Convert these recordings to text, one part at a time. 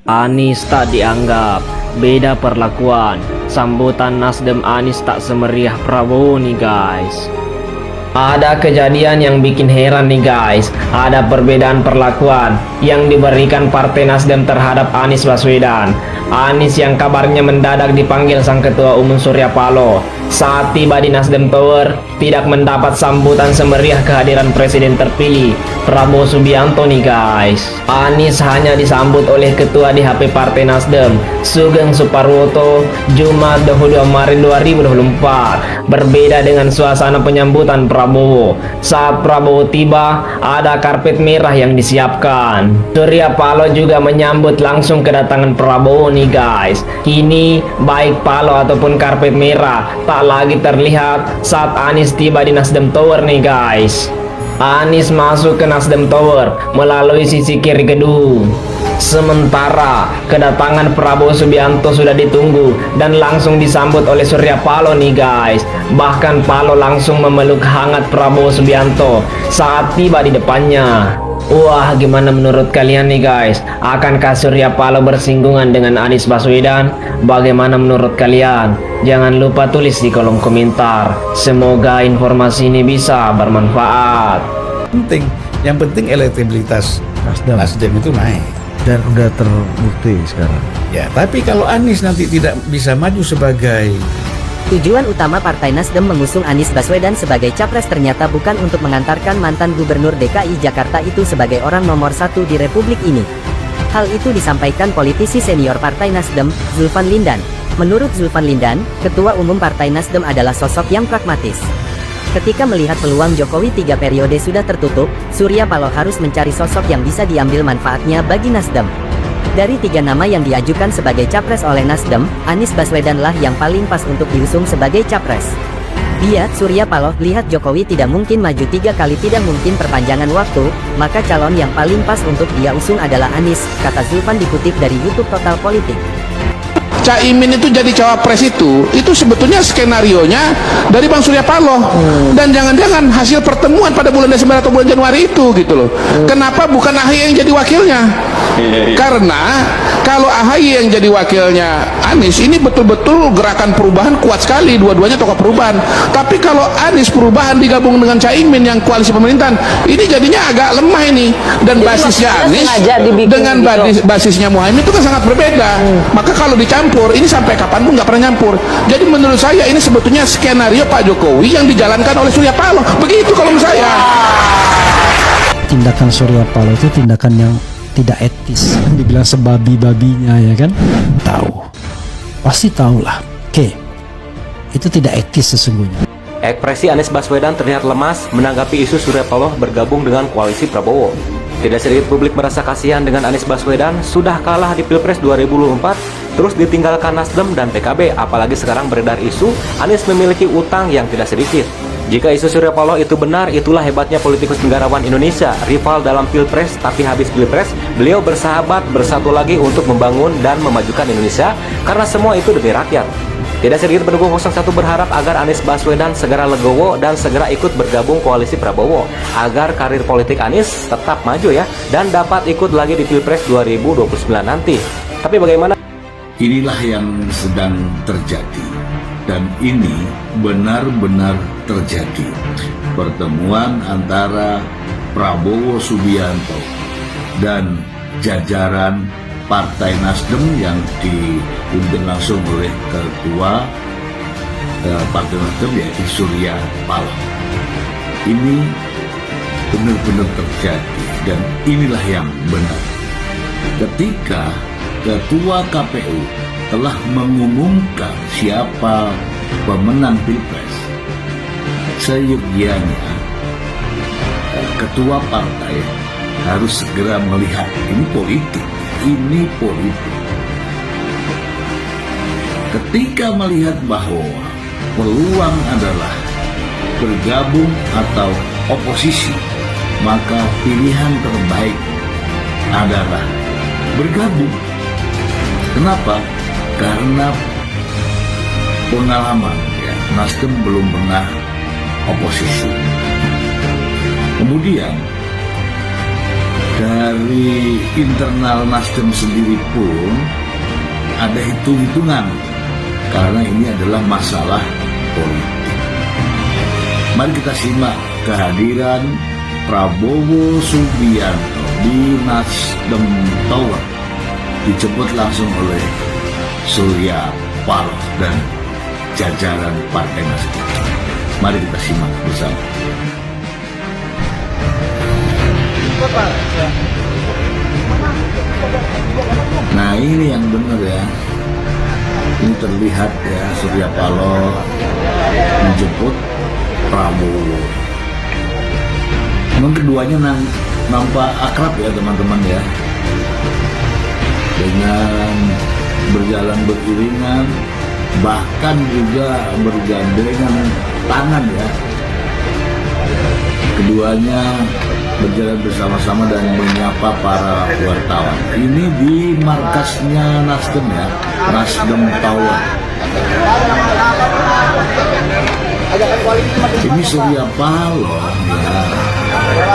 Anies tak dianggap, beda perlakuan. Sambutan Nasdem Anies tak semeriah Prabowo nih guys. Ada kejadian yang bikin heran nih guys. Ada perbedaan perlakuan yang diberikan Partai Nasdem terhadap Anies Baswedan. Anies yang kabarnya mendadak dipanggil sang Ketua Umum Surya Paloh saat tiba di Nasdem Tower tidak mendapat sambutan semeriah kehadiran Presiden terpilih Prabowo Subianto nih guys. Anies hanya disambut oleh Ketua DHP Partai Nasdem Sugeng Suparwoto Jumat 22 Maret 2024. Berbeda dengan suasana penyambutan Prabowo. Saat Prabowo tiba, ada karpet merah yang disiapkan. Surya Paloh juga menyambut langsung kedatangan Prabowo nih guys. Kini baik Paloh ataupun karpet merah tak lagi terlihat saat Anies tiba di Nasdem Tower nih guys. Anies masuk ke Nasdem Tower melalui sisi kiri gedung. Sementara kedatangan Prabowo Subianto sudah ditunggu dan langsung disambut oleh Surya Paloh nih guys. Bahkan Paloh langsung memeluk hangat Prabowo Subianto saat tiba di depannya. Wah, gimana menurut kalian nih guys? Akankah Surya Paloh bersinggungan dengan Anies Baswedan? Bagaimana menurut kalian? Jangan lupa tulis di kolom komentar. Semoga informasi ini bisa bermanfaat. Yang penting elektabilitas Nasdem itu naik. Dan udah terbukti sekarang. Ya, tapi kalau Anies nanti tidak bisa maju sebagai Tujuan utama Partai Nasdem mengusung Anies Baswedan sebagai capres ternyata bukan untuk mengantarkan mantan Gubernur DKI Jakarta itu sebagai orang nomor satu di Republik ini. Hal itu disampaikan politisi senior Partai Nasdem, Zulfan Lindan. Menurut Zulfan Lindan, Ketua Umum Partai Nasdem adalah sosok yang pragmatis. Ketika melihat peluang Jokowi 3 periode sudah tertutup, Surya Paloh harus mencari sosok yang bisa diambil manfaatnya bagi Nasdem. Dari 3 nama yang diajukan sebagai capres oleh Nasdem, Anies Baswedan lah yang paling pas untuk diusung sebagai capres. Dia, Surya Paloh, lihat Jokowi tidak mungkin maju 3 kali, tidak mungkin perpanjangan waktu, maka calon yang paling pas untuk dia usung adalah Anies, kata Zulfan dikutip dari YouTube Total Politik. Caimin itu jadi cawapres itu sebetulnya skenarionya dari Bang Surya Paloh. Dan jangan-jangan hasil pertemuan pada bulan Desember atau bulan Januari itu gitu loh. Kenapa bukan AHY yang jadi wakilnya? Karena kalau AHY yang jadi wakilnya Anies, ini betul-betul gerakan perubahan kuat sekali, dua-duanya tokoh perubahan. Tapi kalau Anies perubahan digabung dengan Caimin yang koalisi pemerintahan, ini jadinya agak lemah ini. Dan basisnya Anies dengan basisnya Muhaimin itu kan sangat berbeda. Maka kalau dicampur, ini sampai kapanpun nggak pernah nyampur. Jadi menurut saya ini sebetulnya skenario Pak Jokowi yang dijalankan oleh Surya Paloh. Begitu kalau menurut saya. Tindakan Surya Paloh itu tindakan yang tidak etis. Dibilang sebabi-babinya, ya kan? Tahu. Pasti tahu lah. Oke. Itu tidak etis sesungguhnya. Ekspresi Anies Baswedan terlihat lemas menanggapi isu Surya Paloh bergabung dengan koalisi Prabowo. Tidak sedikit publik merasa kasihan dengan Anies Baswedan, sudah kalah di Pilpres 2024, terus ditinggalkan Nasdem dan PKB, apalagi sekarang beredar isu Anies memiliki utang yang tidak sedikit. Jika isu Surya Paloh itu benar, itulah hebatnya politikus negarawan Indonesia. Rival dalam Pilpres, tapi habis Pilpres, beliau bersahabat, bersatu lagi untuk membangun dan memajukan Indonesia, karena semua itu demi rakyat. Tidak sedikit pendukung 01 berharap agar Anies Baswedan segera legowo dan segera ikut bergabung koalisi Prabowo, agar karir politik Anies tetap maju ya, dan dapat ikut lagi di Pilpres 2029 nanti. Tapi bagaimana? Inilah yang sedang terjadi, dan ini benar-benar terjadi. Pertemuan antara Prabowo Subianto dan jajaran Partai Nasdem yang dipimpin langsung oleh Ketua Partai Nasdem yaitu Surya Paloh. Ini benar-benar terjadi dan inilah yang benar. Ketika Ketua KPU telah mengumumkan siapa pemenang Pilpres, seyogianya Ketua Partai harus segera melihat ini politik. Ketika melihat bahwa peluang adalah bergabung atau oposisi, maka pilihan terbaik adalah bergabung. Kenapa? Karena pengalaman ya, Nasdem belum pernah oposisi. Kemudian dari internal Nasdem sendiri pun ada hitung-hitungan karena ini adalah masalah politik. Mari kita simak kehadiran Prabowo Subianto di Nasdem Tower, dijemput langsung oleh Surya Paloh dan jajaran Partai Nasdem. Mari kita simak bersama. Nah, ini yang benar ya. Ini terlihat ya, Surya Paloh menjemput Prabowo. Memang keduanya nampak akrab ya teman-teman ya. Dengan berjalan beriringan, bahkan juga bergandengan tangan ya. Keduanya berjalan bersama-sama dan menyapa para wartawan. Ini di markasnya Nasdem ya, Nasdem Tower. Ini Surya Paloh ya,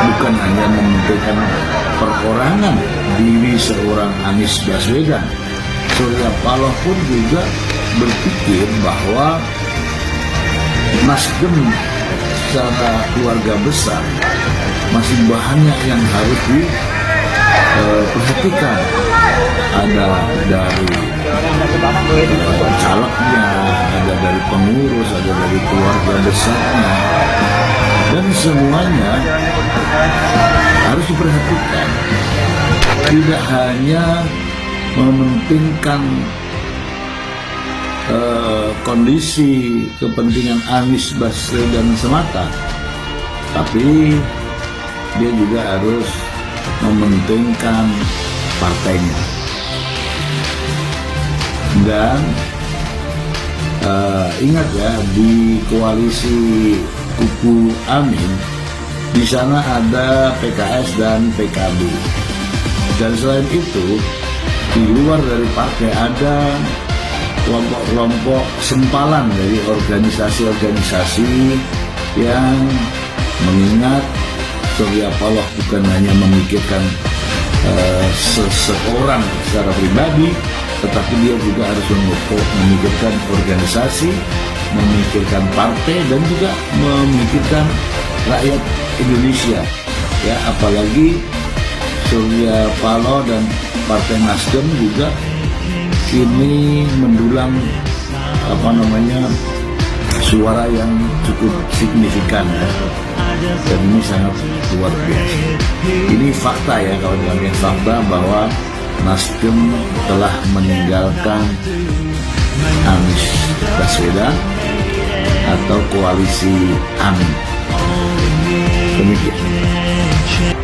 bukan hanya mementingkan perorangan diri seorang Anies Baswedan. Surya Paloh pun juga berpikir bahwa Nasdem secara keluarga besar masih banyak yang harus diperhatikan. Ada dari calegnya, ada dari pengurus, ada dari keluarga besarnya, dan semuanya harus diperhatikan. Tidak hanya mementingkan kondisi kepentingan Anies Baswedan semata, tapi dia juga harus mementingkan partainya. Dan ingat ya, di koalisi kubu Amin di sana ada PKS dan PKB. Dan selain itu, di luar dari partai ada kelompok-kelompok sempalan dari organisasi-organisasi yang mengingat Surya Paloh bukan hanya memikirkan seseorang secara pribadi, tetapi dia juga harus memikirkan organisasi, memikirkan partai, dan juga memikirkan rakyat Indonesia. Ya, apalagi Surya Paloh dan Partai Nasdem juga ini mendulang suara yang cukup signifikan ya. Dan ini sangat luar biasa. Ini fakta ya kawan-kawan, fakta bahwa Nasdem telah meninggalkan Anies Baswedan atau koalisi Amin. Demikian.